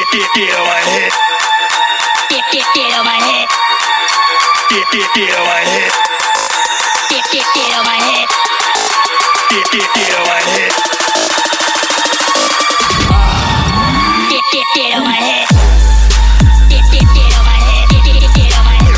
Get on my head. Get on my head. Get on my head. Get on my head. Get on my head. Get on my head. Get on my head. Get on my head. Get on my head.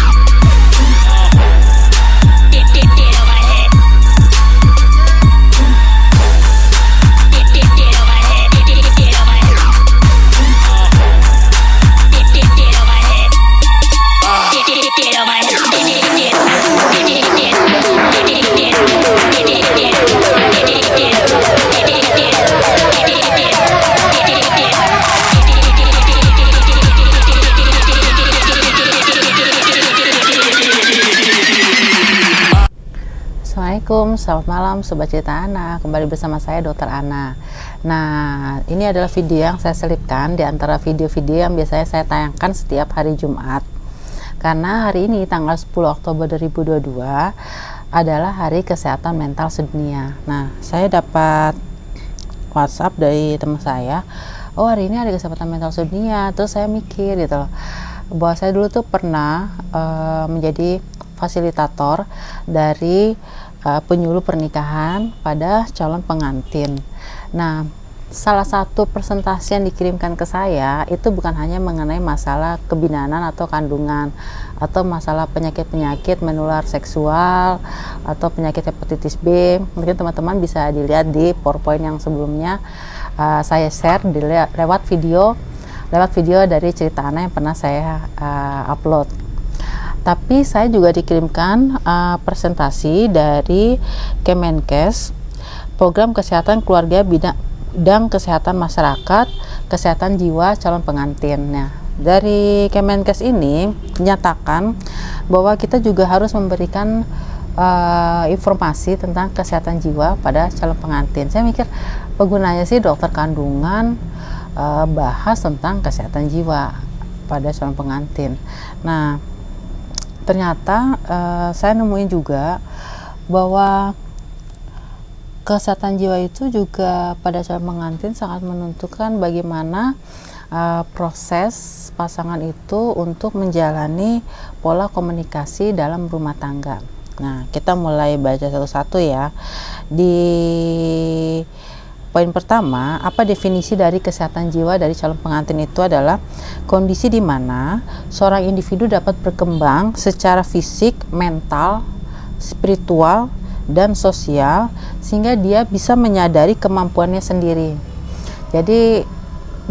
Assalamualaikum, selamat malam Sobat Cerita Ana. Kembali bersama saya Dr. Ana. Nah, ini adalah video yang saya selipkan di antara video-video yang biasanya saya tayangkan setiap hari Jumat. Karena hari ini tanggal 10 Oktober 2022 adalah Hari Kesehatan Mental Sedunia. Nah, saya dapat WhatsApp dari teman saya, oh hari ini Hari Kesehatan Mental Sedunia. Terus saya mikir gitu loh, bahwa saya dulu tuh pernah menjadi fasilitator dari penyuluh pernikahan pada calon pengantin. Nah, salah satu presentasi yang dikirimkan ke saya itu bukan hanya mengenai masalah kebinanan atau kandungan, atau masalah penyakit-penyakit menular seksual, atau penyakit hepatitis B. Mungkin teman-teman bisa dilihat di PowerPoint yang sebelumnya saya share lewat video dari Cerita Ana yang pernah saya upload. Tapi saya juga dikirimkan presentasi dari Kemenkes, Program Kesehatan Keluarga Bidang Kesehatan Masyarakat, Kesehatan Jiwa Calon Pengantin. Nah, dari Kemenkes ini menyatakan bahwa kita juga harus memberikan informasi tentang kesehatan jiwa pada calon pengantin. Saya mikir, penggunanya sih dokter kandungan bahas tentang kesehatan jiwa pada calon pengantin. Nah, ternyata saya nemuin juga bahwa kesehatan jiwa itu juga pada calon pengantin sangat menentukan bagaimana proses pasangan itu untuk menjalani pola komunikasi dalam rumah tangga. Nah, kita mulai baca satu-satu ya. Di poin pertama, apa definisi dari kesehatan jiwa dari calon pengantin itu adalah kondisi di mana seorang individu dapat berkembang secara fisik, mental, spiritual, dan sosial sehingga dia bisa menyadari kemampuannya sendiri. Jadi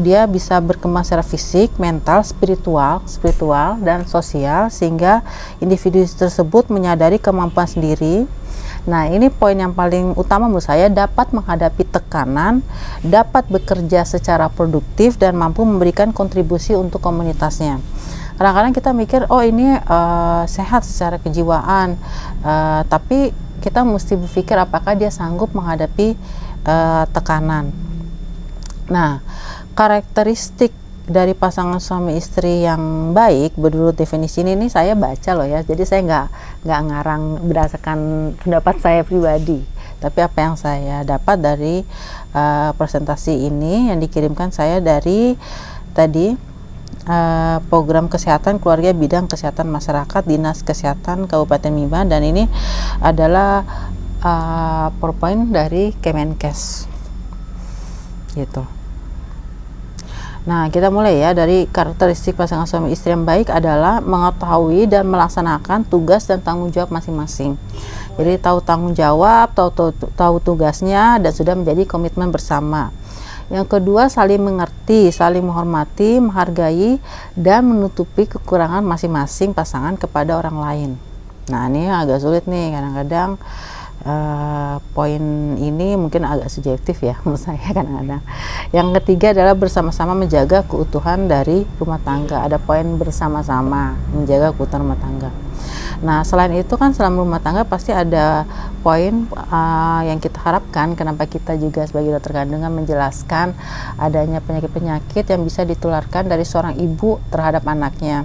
dia bisa berkembang secara fisik, mental, spiritual, dan sosial sehingga individu tersebut menyadari kemampuan sendiri. Nah, ini poin yang paling utama menurut saya, dapat menghadapi tekanan, dapat bekerja secara produktif dan mampu memberikan kontribusi untuk komunitasnya. Kadang-kadang kita mikir, oh ini sehat secara kejiwaan, tapi kita mesti berpikir apakah dia sanggup menghadapi tekanan. Nah, karakteristik dari pasangan suami istri yang baik menurut definisi ini saya baca loh ya, jadi saya nggak ngarang berdasarkan pendapat saya pribadi, tapi apa yang saya dapat dari presentasi ini yang dikirimkan saya dari tadi Program Kesehatan Keluarga Bidang Kesehatan Masyarakat Dinas Kesehatan Kabupaten Mimba, dan ini adalah PowerPoint dari Kemenkes gitu. Nah, kita mulai ya dari karakteristik pasangan suami istri yang baik adalah mengetahui dan melaksanakan tugas dan tanggung jawab masing-masing. Jadi tahu tanggung jawab, tahu tugasnya, dan sudah menjadi komitmen bersama. Yang kedua, saling mengerti, saling menghormati, menghargai, dan menutupi kekurangan masing-masing pasangan kepada orang lain. Nah, ini agak sulit nih kadang-kadang. Poin ini mungkin agak subjektif ya menurut saya kadang-kadang. Yang ketiga adalah bersama-sama menjaga keutuhan dari rumah tangga. Ada poin bersama-sama menjaga keutuhan rumah tangga. Nah, selain itu kan selama rumah tangga pasti ada poin yang kita harapkan. Kenapa kita juga sebagai dokter kandungan menjelaskan adanya penyakit-penyakit yang bisa ditularkan dari seorang ibu terhadap anaknya.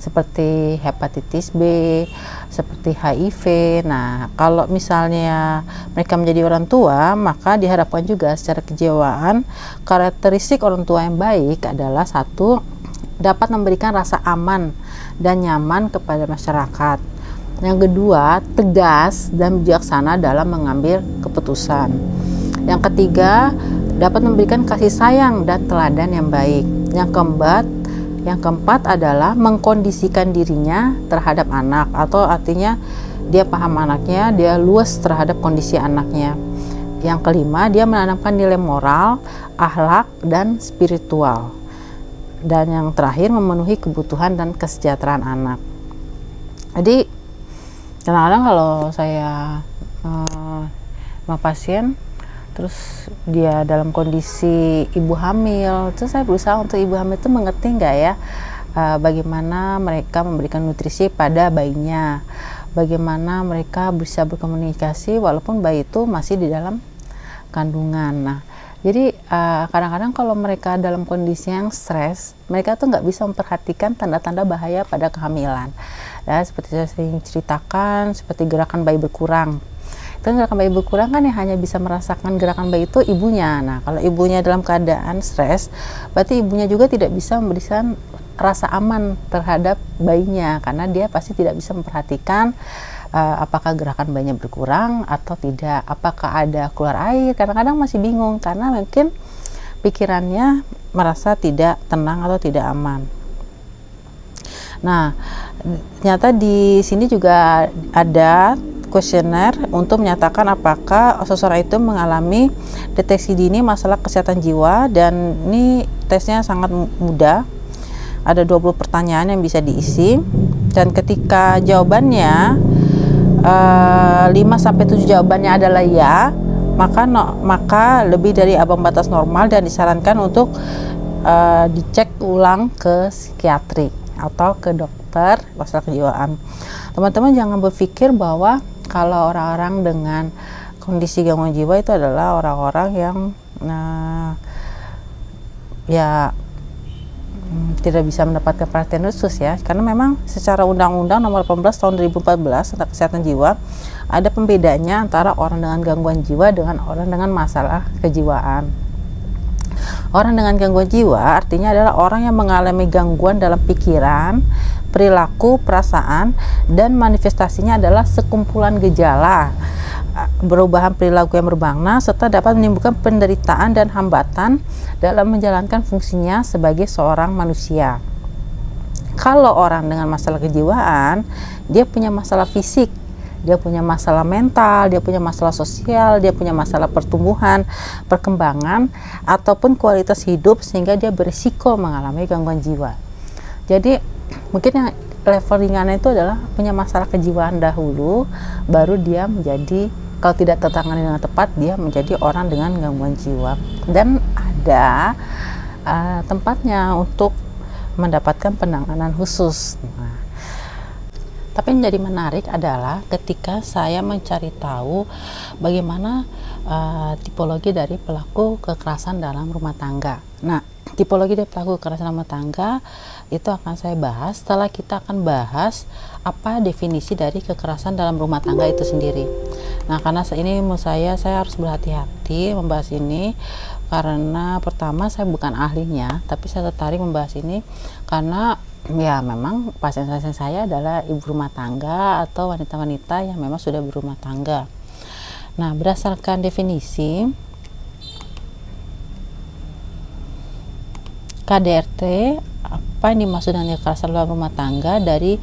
seperti hepatitis B, seperti HIV. Nah, kalau misalnya mereka menjadi orang tua, maka diharapkan juga secara kejiwaan karakteristik orang tua yang baik adalah satu, dapat memberikan rasa aman dan nyaman kepada masyarakat. Yang kedua, tegas dan bijaksana dalam mengambil keputusan. Yang ketiga, dapat memberikan kasih sayang dan teladan yang baik. Yang keempat adalah mengkondisikan dirinya terhadap anak, atau artinya dia paham anaknya, dia luas terhadap kondisi anaknya. Yang kelima, dia menanamkan nilai moral, akhlak, dan spiritual. Dan yang terakhir, memenuhi kebutuhan dan kesejahteraan anak. Jadi kadang-kadang kalau saya sama pasien, terus dia dalam kondisi ibu hamil, terus saya berusaha untuk ibu hamil itu mengerti nggak ya bagaimana mereka memberikan nutrisi pada bayinya, bagaimana mereka bisa berkomunikasi walaupun bayi itu masih di dalam kandungan. Nah, jadi kadang-kadang kalau mereka dalam kondisi yang stres, mereka tuh nggak bisa memperhatikan tanda-tanda bahaya pada kehamilan. Ya, seperti saya sering ceritakan, seperti gerakan bayi berkurang. Itu gerakan bayi berkurang kan yang hanya bisa merasakan gerakan bayi itu ibunya. Nah, kalau ibunya dalam keadaan stres, berarti ibunya juga tidak bisa memberikan rasa aman terhadap bayinya, karena dia pasti tidak bisa memperhatikan apakah gerakan bayinya berkurang atau tidak, apakah ada keluar air. Kadang-kadang masih bingung karena mungkin pikirannya merasa tidak tenang atau tidak aman. Nah, ternyata di sini juga ada kuesioner untuk menyatakan apakah seseorang itu mengalami deteksi dini masalah kesehatan jiwa, dan ini tesnya sangat mudah. Ada 20 pertanyaan yang bisa diisi, dan ketika jawabannya 5-7 jawabannya adalah ya, maka lebih dari ambang batas normal dan disarankan untuk dicek ulang ke psikiatri atau ke dokter masalah kejiwaan. Teman-teman jangan berpikir bahwa kalau orang-orang dengan kondisi gangguan jiwa itu adalah orang-orang yang tidak bisa mendapatkan perhatian khusus ya, karena memang secara Undang-Undang Nomor 18 Tahun 2014 tentang Kesehatan Jiwa ada pembedanya antara orang dengan gangguan jiwa dengan orang dengan masalah kejiwaan. Orang dengan gangguan jiwa artinya adalah orang yang mengalami gangguan dalam pikiran, perilaku, perasaan, dan manifestasinya adalah sekumpulan gejala perubahan perilaku yang bermakna serta dapat menimbulkan penderitaan dan hambatan dalam menjalankan fungsinya sebagai seorang manusia. Kalau orang dengan masalah kejiwaan, dia punya masalah fisik, dia punya masalah mental, dia punya masalah sosial, dia punya masalah pertumbuhan, perkembangan, ataupun kualitas hidup sehingga dia berisiko mengalami gangguan jiwa. Jadi mungkin yang level ringannya itu adalah punya masalah kejiwaan dahulu, baru dia menjadi, kalau tidak tertangani dengan tepat, dia menjadi orang dengan gangguan jiwa. Dan ada tempatnya untuk mendapatkan penanganan khusus. Tapi yang jadi menarik adalah ketika saya mencari tahu bagaimana tipologi dari pelaku kekerasan dalam rumah tangga. Nah, tipologi dari pelaku kekerasan rumah tangga itu akan saya bahas setelah kita akan bahas apa definisi dari kekerasan dalam rumah tangga itu sendiri. Nah, karena ini menurut saya harus berhati-hati membahas ini, karena pertama saya bukan ahlinya, tapi saya tertarik membahas ini karena ya memang pasien-pasien saya adalah ibu rumah tangga atau wanita-wanita yang memang sudah berumah tangga. Nah, berdasarkan definisi KDRT, apa yang dimaksud dengan kekerasan dalam rumah tangga dari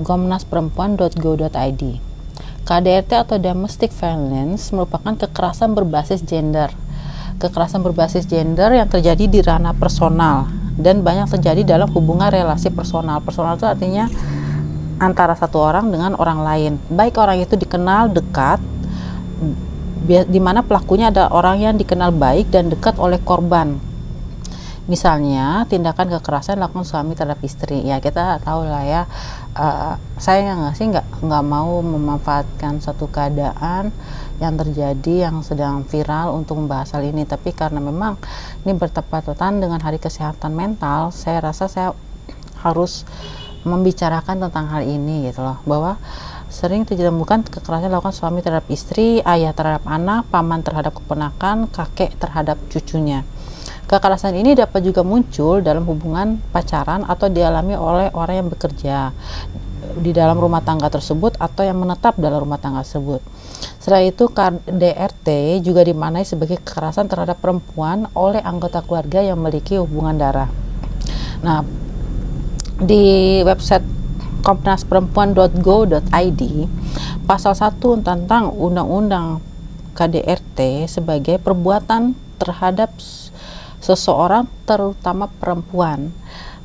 gomnasperempuan.go.id. KDRT atau domestic violence merupakan kekerasan berbasis gender. Kekerasan berbasis gender yang terjadi di ranah personal dan banyak terjadi dalam hubungan relasi personal. Personal itu artinya antara satu orang dengan orang lain, baik orang itu dikenal dekat, di mana pelakunya adalah orang yang dikenal baik dan dekat oleh korban. Misalnya tindakan kekerasan dilakukan suami terhadap istri, ya kita tahu lah ya, saya nggak mau memanfaatkan satu keadaan yang terjadi yang sedang viral untuk membahas hal ini, tapi karena memang ini bertepatan dengan Hari Kesehatan Mental, saya rasa saya harus membicarakan tentang hal ini gitu loh, bahwa sering ditemukan kekerasan dilakukan suami terhadap istri, ayah terhadap anak, paman terhadap keponakan, kakek terhadap cucunya. Kekerasan ini dapat juga muncul dalam hubungan pacaran atau dialami oleh orang yang bekerja di dalam rumah tangga tersebut atau yang menetap dalam rumah tangga tersebut. Setelah itu, KDRT juga dimaknai sebagai kekerasan terhadap perempuan oleh anggota keluarga yang memiliki hubungan darah. Nah, di website komnasperempuan.go.id, pasal 1 tentang undang-undang KDRT sebagai perbuatan terhadap seseorang, terutama perempuan,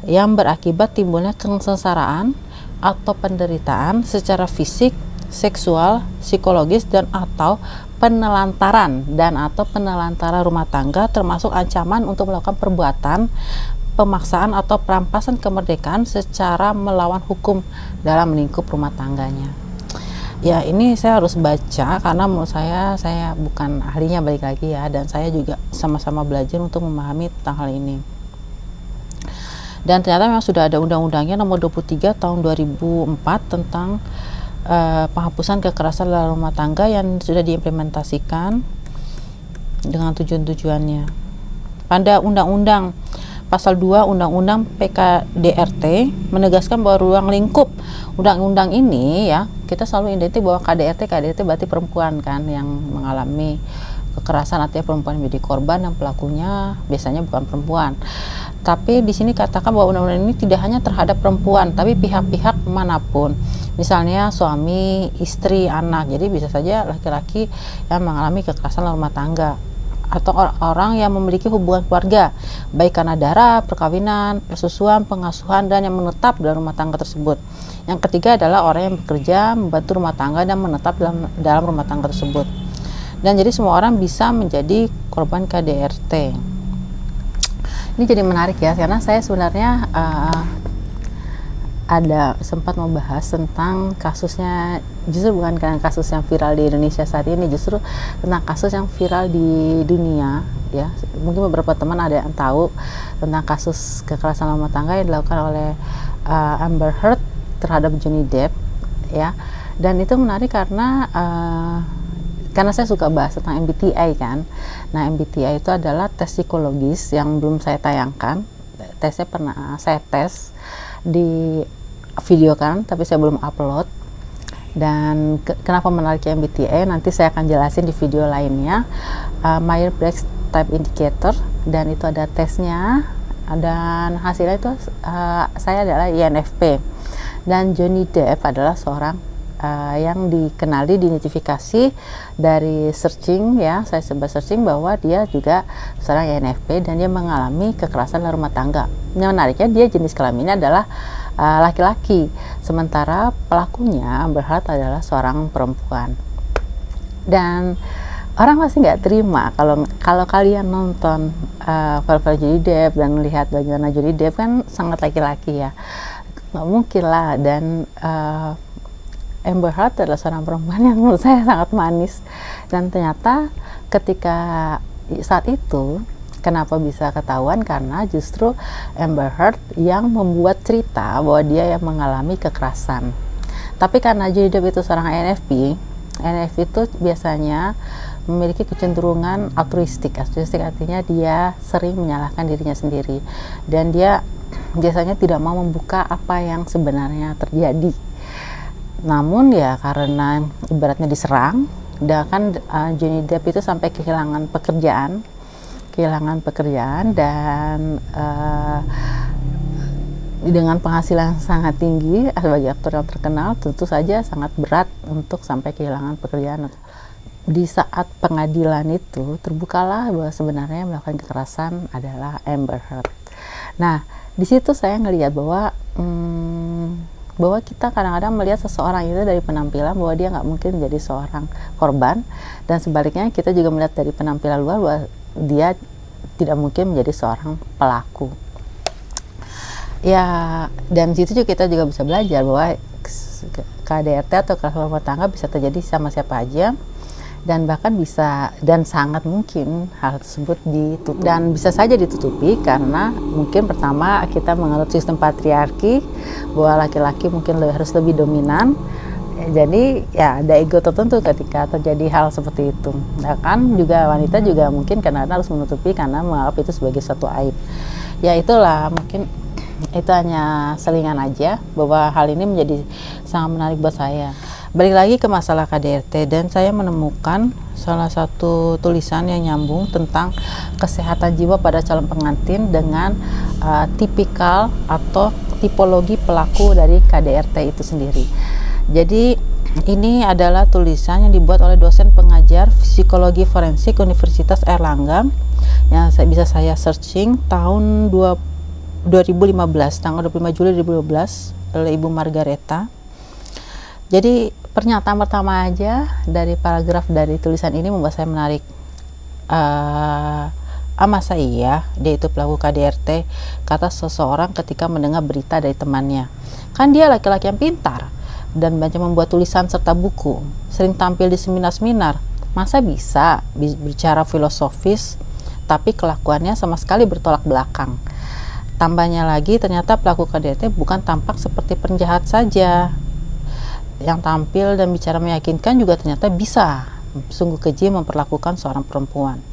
yang berakibat timbulnya kesengsaraan atau penderitaan secara fisik, seksual, psikologis, dan atau penelantaran rumah tangga, termasuk ancaman untuk melakukan perbuatan pemaksaan atau perampasan kemerdekaan secara melawan hukum dalam lingkup rumah tangganya. Ya, ini saya harus baca karena menurut saya bukan ahlinya, balik lagi ya, dan saya juga sama-sama belajar untuk memahami tentang hal ini. Dan ternyata memang sudah ada undang-undangnya nomor 23 tahun 2004 tentang penghapusan kekerasan dalam rumah tangga yang sudah diimplementasikan dengan tujuan-tujuannya. Pada undang-undang Pasal 2 Undang-Undang PKDRT menegaskan bahwa ruang lingkup undang-undang ini, ya, kita selalu identik bahwa KDRT berarti perempuan kan yang mengalami kekerasan, artinya perempuan menjadi korban dan pelakunya biasanya bukan perempuan. Tapi di sini katakan bahwa undang-undang ini tidak hanya terhadap perempuan, tapi pihak-pihak manapun. Misalnya suami, istri, anak. Jadi bisa saja laki-laki yang mengalami kekerasan dalam rumah tangga, atau orang yang memiliki hubungan keluarga, baik karena darah, perkawinan, persusuan, pengasuhan, dan yang menetap dalam rumah tangga tersebut. Yang ketiga adalah orang yang bekerja, membantu rumah tangga, dan menetap dalam rumah tangga tersebut. Dan jadi semua orang bisa menjadi korban KDRT. Ini jadi menarik ya, karena saya sebenarnya ada sempat membahas tentang kasusnya, justru bukan karena kasus yang viral di Indonesia saat ini, justru tentang kasus yang viral di dunia ya. Mungkin beberapa teman ada yang tahu tentang kasus kekerasan rumah tangga yang dilakukan oleh Amber Heard terhadap Johnny Depp ya. Dan itu menarik karena saya suka bahas tentang MBTI kan. Nah, MBTI itu adalah tes psikologis yang belum saya tayangkan. Tesnya pernah saya tes di video kan, tapi saya belum upload. Dan kenapa menarik MBTI nanti saya akan jelasin di video lainnya. Myers-Briggs Type Indicator, dan itu ada tesnya, dan hasilnya itu saya adalah INFP, dan Johnny Depp adalah seorang yang diidentifikasi dari searching ya, saya sempat searching bahwa dia juga seorang INFP dan dia mengalami kekerasan dalam rumah tangga. Yang menariknya, dia jenis kelaminnya adalah laki-laki, sementara pelakunya Amber Heard adalah seorang perempuan. Dan orang masih nggak terima kalau kalian nonton film Johnny Depp dan melihat bagaimana Johnny Depp kan sangat laki-laki ya, nggak mungkin lah. Dan Amber Heard adalah seorang perempuan yang menurut saya sangat manis. Dan ternyata ketika saat itu, kenapa bisa ketahuan? Karena justru Amber Heard yang membuat cerita bahwa dia yang mengalami kekerasan. Tapi karena Johnny Depp itu seorang INFP itu biasanya memiliki kecenderungan altruistik. Altruistik artinya dia sering menyalahkan dirinya sendiri, dan dia biasanya tidak mau membuka apa yang sebenarnya terjadi. Namun ya karena ibaratnya diserang, dan Johnny Depp itu sampai kehilangan pekerjaan, dan dengan penghasilan sangat tinggi sebagai aktor yang terkenal, tentu saja sangat berat untuk sampai kehilangan pekerjaan. Di saat pengadilan itu terbukalah bahwa sebenarnya yang melakukan kekerasan adalah Amber Heard. Nah, di situ saya ngelihat bahwa kita kadang-kadang melihat seseorang itu dari penampilan bahwa dia nggak mungkin menjadi seorang korban, dan sebaliknya kita juga melihat dari penampilan luar bahwa dia tidak mungkin menjadi seorang pelaku. Ya, dan situ juga kita juga bisa belajar bahwa KDRT atau kekerasan rumah tangga bisa terjadi sama siapa aja, dan bahkan bisa dan sangat mungkin hal tersebut ditutup dan bisa saja ditutupi karena mungkin pertama kita menganut sistem patriarki bahwa laki-laki mungkin harus lebih dominan. Jadi ya ada ego tertentu ketika terjadi hal seperti itu. Nah, kan juga wanita juga mungkin karena harus menutupi karena menganggap itu sebagai suatu aib. Ya itulah, mungkin itu hanya selingan aja bahwa hal ini menjadi sangat menarik buat saya. Balik lagi ke masalah KDRT, dan saya menemukan salah satu tulisan yang nyambung tentang kesehatan jiwa pada calon pengantin dengan tipikal atau tipologi pelaku dari KDRT itu sendiri. Jadi ini adalah tulisan yang dibuat oleh dosen pengajar psikologi forensik Universitas Airlangga yang bisa saya searching tahun 2015, tanggal 25 Juli 2015 oleh Ibu Margareta. Jadi pernyataan pertama aja dari paragraf dari tulisan ini membuat saya menarik. Masa iya dia itu pelaku KDRT, kata seseorang ketika mendengar berita dari temannya. Kan dia laki-laki yang pintar dan banyak membuat tulisan serta buku, sering tampil di seminar-seminar. Masa bisa bicara filosofis tapi kelakuannya sama sekali bertolak belakang. Tambahnya lagi, ternyata pelaku KDRT bukan tampak seperti penjahat saja. Yang tampil dan bicara meyakinkan juga ternyata bisa sungguh keji memperlakukan seorang perempuan.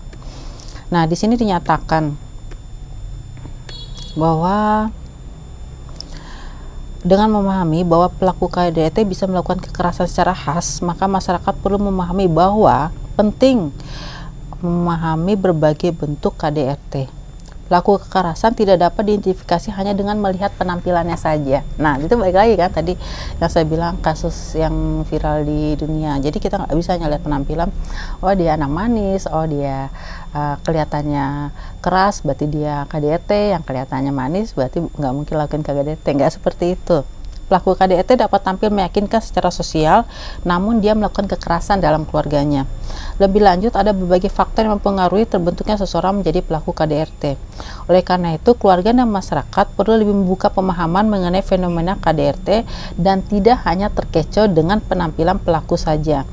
Nah, di sini dinyatakan bahwa dengan memahami bahwa pelaku KDRT bisa melakukan kekerasan secara khas, maka masyarakat perlu memahami bahwa penting memahami berbagai bentuk KDRT. Pelaku kekerasan tidak dapat diidentifikasi hanya dengan melihat penampilannya saja. Nah, itu balik lagi kan tadi yang saya bilang kasus yang viral di dunia. Jadi kita nggak bisa ngeliat penampilan, oh dia anak manis, oh dia kelihatannya keras, berarti dia KDRT, yang kelihatannya manis, berarti nggak mungkin lakukan KDRT. Nggak seperti itu. Pelaku KDRT dapat tampil meyakinkan secara sosial, namun dia melakukan kekerasan dalam keluarganya. Lebih lanjut, ada berbagai faktor yang mempengaruhi terbentuknya seseorang menjadi pelaku KDRT. Oleh karena itu, keluarga dan masyarakat perlu lebih membuka pemahaman mengenai fenomena KDRT dan tidak hanya terkecoh dengan penampilan pelaku saja,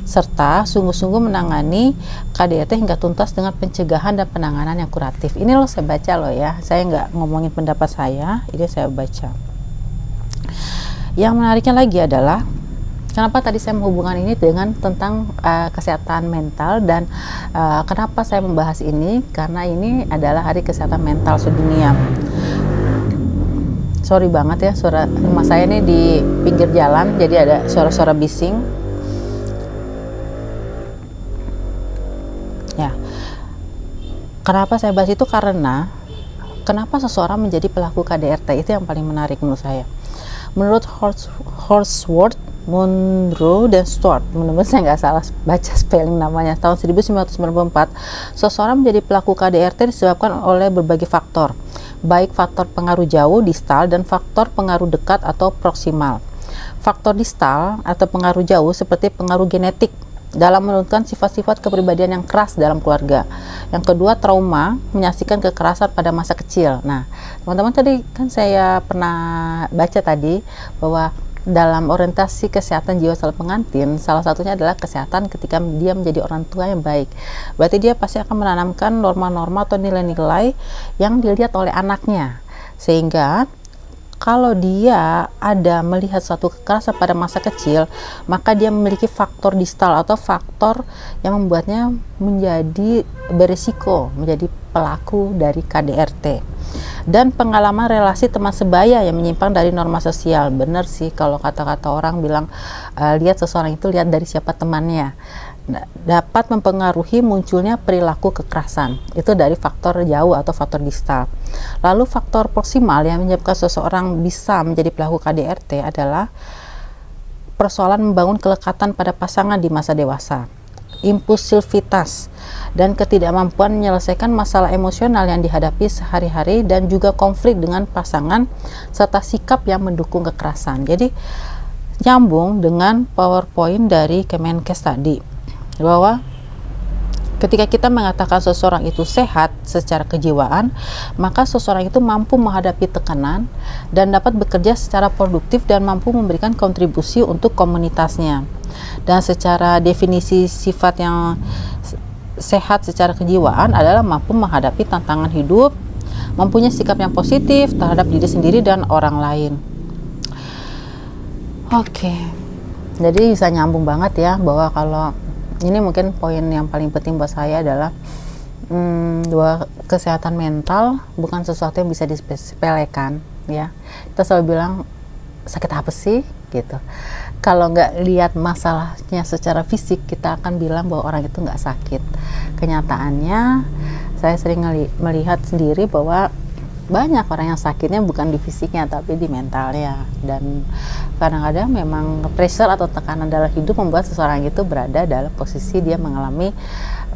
serta sungguh-sungguh menangani KDRT hingga tuntas dengan pencegahan dan penanganan yang kuratif. Ini loh saya baca loh ya, saya nggak ngomongin pendapat saya, ini saya baca. Yang menariknya lagi adalah kenapa tadi saya menghubungkan ini dengan tentang kesehatan mental dan kenapa saya membahas ini, karena ini adalah Hari Kesehatan Mental Sedunia. Sorry banget ya, suara rumah saya ini di pinggir jalan, jadi ada suara-suara bising. Ya, kenapa saya bahas itu karena kenapa seseorang menjadi pelaku KDRT itu yang paling menarik menurut saya. Menurut Horsworth, Monroe, dan Stuart, menurut saya nggak salah baca spelling namanya, tahun 1994, seseorang menjadi pelaku KDRT disebabkan oleh berbagai faktor, baik faktor pengaruh jauh distal dan faktor pengaruh dekat atau proksimal. Faktor distal atau pengaruh jauh seperti pengaruh genetik dalam menurunkan sifat-sifat kepribadian yang keras dalam keluarga. Yang kedua, trauma menyaksikan kekerasan pada masa kecil. Nah, teman-teman tadi kan saya pernah baca tadi bahwa dalam orientasi kesehatan jiwa calon pengantin, salah satunya adalah kesehatan ketika dia menjadi orang tua yang baik. Berarti dia pasti akan menanamkan norma-norma atau nilai-nilai yang dilihat oleh anaknya. Sehingga kalau dia ada melihat suatu kekerasan pada masa kecil, maka dia memiliki faktor distal atau faktor yang membuatnya menjadi beresiko menjadi pelaku dari KDRT. Dan pengalaman relasi teman sebaya yang menyimpang dari norma sosial. Benar sih kalau kata-kata orang bilang lihat seseorang itu lihat dari siapa temannya. Dapat mempengaruhi munculnya perilaku kekerasan. Itu dari faktor jauh atau faktor distal. Lalu faktor proksimal yang menyebabkan seseorang bisa menjadi pelaku KDRT adalah persoalan membangun kelekatan pada pasangan di masa dewasa, impulsivitas, dan ketidakmampuan menyelesaikan masalah emosional yang dihadapi sehari-hari, dan juga konflik dengan pasangan serta sikap yang mendukung kekerasan. Jadi nyambung dengan PowerPoint dari Kemenkes tadi, bahwa ketika kita mengatakan seseorang itu sehat secara kejiwaan, maka seseorang itu mampu menghadapi tekanan dan dapat bekerja secara produktif dan mampu memberikan kontribusi untuk komunitasnya. Dan secara definisi sifat yang sehat secara kejiwaan adalah mampu menghadapi tantangan hidup, mempunyai sikap yang positif terhadap diri sendiri dan orang lain. Oke, jadi bisa nyambung banget ya, bahwa kalau ini mungkin poin yang paling penting buat saya adalah bahwa kesehatan mental bukan sesuatu yang bisa disepelekan ya. Kita selalu bilang, sakit apa sih gitu. Kalau nggak lihat masalahnya secara fisik, kita akan bilang bahwa orang itu nggak sakit. Kenyataannya saya sering melihat sendiri bahwa banyak orang yang sakitnya bukan di fisiknya tapi di mentalnya, dan kadang-kadang memang pressure atau tekanan dalam hidup membuat seseorang itu berada dalam posisi dia mengalami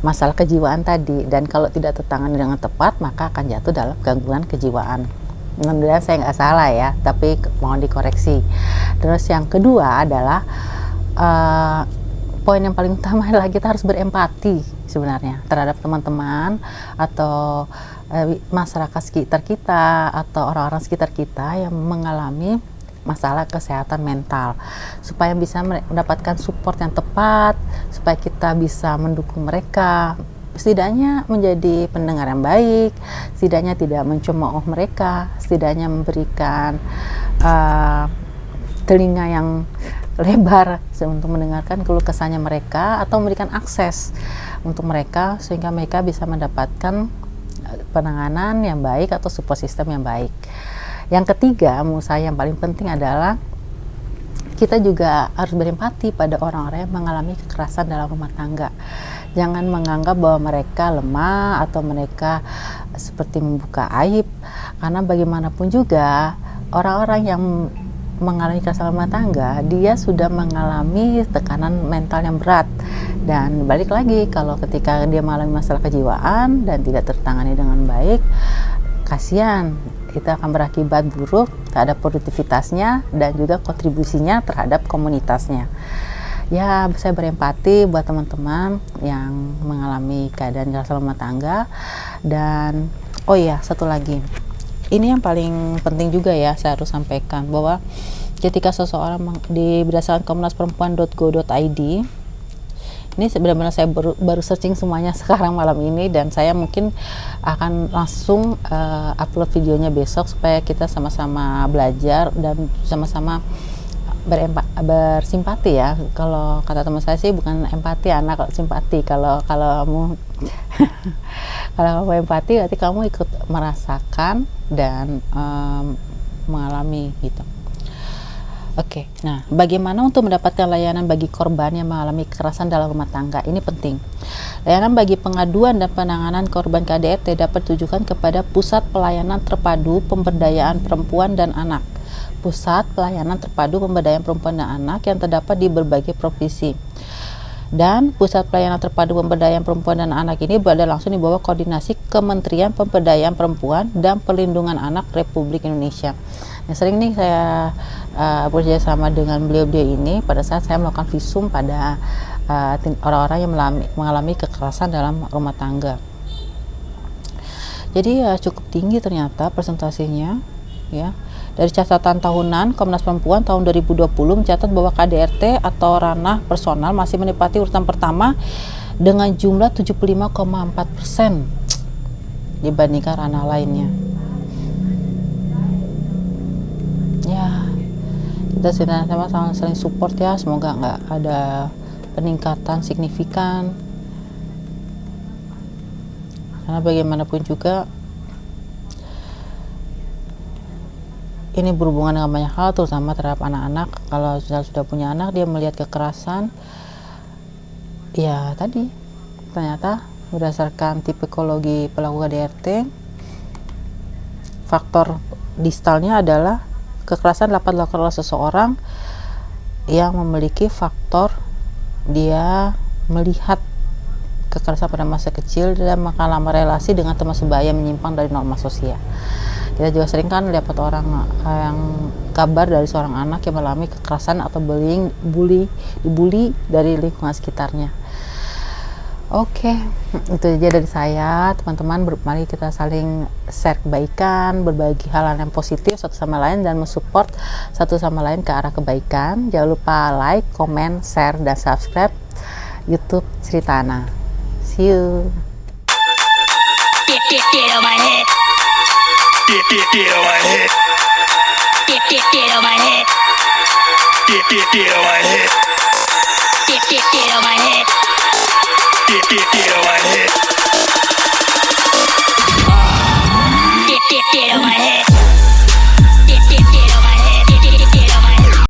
masalah kejiwaan tadi, dan kalau tidak tertangani dengan tepat maka akan jatuh dalam gangguan kejiwaan. Mudah-mudahan saya nggak salah ya, tapi mohon dikoreksi. Terus yang kedua adalah poin yang paling utama adalah kita harus berempati sebenarnya terhadap teman-teman atau masyarakat sekitar kita atau orang-orang sekitar kita yang mengalami masalah kesehatan mental, supaya bisa mendapatkan support yang tepat, supaya kita bisa mendukung mereka, setidaknya menjadi pendengar yang baik, setidaknya tidak mencemooh mereka, setidaknya memberikan telinga yang lebar untuk mendengarkan keluh kesahnya mereka, atau memberikan akses untuk mereka sehingga mereka bisa mendapatkan penanganan yang baik atau support system yang baik. Yang ketiga, menurut saya yang paling penting adalah kita juga harus berempati pada orang-orang yang mengalami kekerasan dalam rumah tangga. Jangan menganggap bahwa mereka lemah atau mereka seperti membuka aib, karena bagaimanapun juga orang-orang yang mengalami kekerasan rumah tangga, dia sudah mengalami tekanan mental yang berat. Dan balik lagi, kalau ketika dia mengalami masalah kejiwaan dan tidak tertangani dengan baik, kasihan, itu akan berakibat buruk terhadap produktivitasnya dan juga kontribusinya terhadap komunitasnya. Ya, saya berempati buat teman-teman yang mengalami keadaan kekerasan rumah tangga. Dan oh iya, satu lagi, ini yang paling penting juga ya, saya harus sampaikan bahwa ketika seseorang di berdasarkan komnasperempuan.go.id, ini benar-benar saya baru searching semuanya sekarang malam ini, dan saya mungkin akan langsung upload videonya besok supaya kita sama-sama belajar dan sama-sama bersimpati ya. Kalau kata teman saya sih bukan empati, anak kalau simpati. Kalau kamu kalau kamu empati berarti kamu ikut merasakan dan mengalami gitu. Oke, nah bagaimana untuk mendapatkan layanan bagi korban yang mengalami kekerasan dalam rumah tangga? Ini penting. Layanan bagi pengaduan dan penanganan korban KDRT dapat ditujukan kepada Pusat Pelayanan Terpadu Pemberdayaan Perempuan dan Anak. Pusat Pelayanan Terpadu Pemberdayaan Perempuan dan Anak yang terdapat di berbagai provinsi. Dan Pusat Pelayanan Terpadu Pemberdayaan Perempuan dan Anak ini berada langsung di bawah koordinasi Kementerian Pemberdayaan Perempuan dan Perlindungan Anak Republik Indonesia. Nah, sering nih saya bekerja sama dengan beliau-beliau ini pada saat saya melakukan visum pada orang-orang yang mengalami kekerasan dalam rumah tangga. Jadi cukup tinggi ternyata presentasinya ya. Dari catatan tahunan Komnas Perempuan tahun 2020 mencatat bahwa KDRT atau ranah personal masih menempati urutan pertama dengan jumlah 75,4% dibandingkan ranah lainnya. Ya, kita sama-sama saling support ya, semoga nggak ada peningkatan signifikan, karena bagaimanapun juga ini berhubungan dengan banyak hal, terutama terhadap anak-anak. Kalau sudah punya anak, dia melihat kekerasan, ya tadi ternyata berdasarkan tipologi pelaku KDRT, faktor distalnya adalah kekerasan dapat dilakukan oleh seseorang yang memiliki faktor dia melihat kekerasan pada masa kecil dan mengalami relasi dengan teman sebaya menyimpang dari norma sosial. Kita juga sering kan dapat orang yang kabar dari seorang anak yang mengalami kekerasan atau dibully dari lingkungan sekitarnya. Oke, itu aja dari saya, teman-teman. Mari kita saling share kebaikan, berbagi hal-hal yang positif satu sama lain, dan mensupport satu sama lain ke arah kebaikan. Jangan lupa like, comment, share, dan subscribe YouTube Cerita Ana. See you. Get on my head. Get on my head. Get on my head. Get on my head. Get on my head. Get on my head. Get on my head.